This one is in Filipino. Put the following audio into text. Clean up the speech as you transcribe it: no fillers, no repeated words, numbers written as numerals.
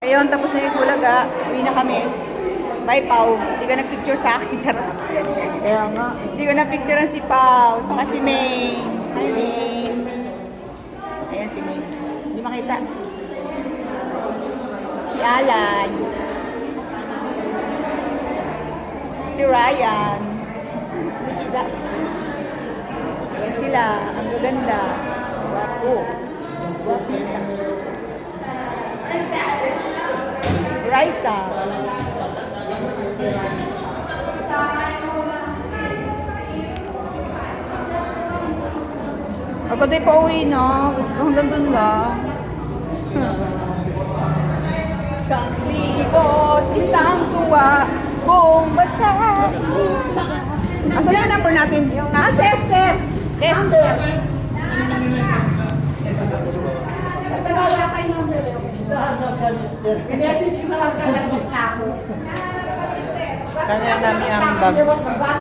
Ayun, tapos na yung Bulaga. Uwi na kami. Bye, Pau. Hindi ka nag-picture sa akin. Charot. Kaya nga. Hindi ko na-picture si Pau. Saka si May. Hi, May. Ayan si May. Hindi makita. Si Alan. Si Ryan. Hindi kita. Ayan sila. Ang gaganda. Wapo. Wapita. Raisa. Ako din pa uwi na. Hanggang dun lang. Isang libot, isang tuwa, buong bansa. Asan yung number natin? Si Esther! Si Esther. Wala kayo number. Message ko lang kasi na ako. Kanya namin ang bag.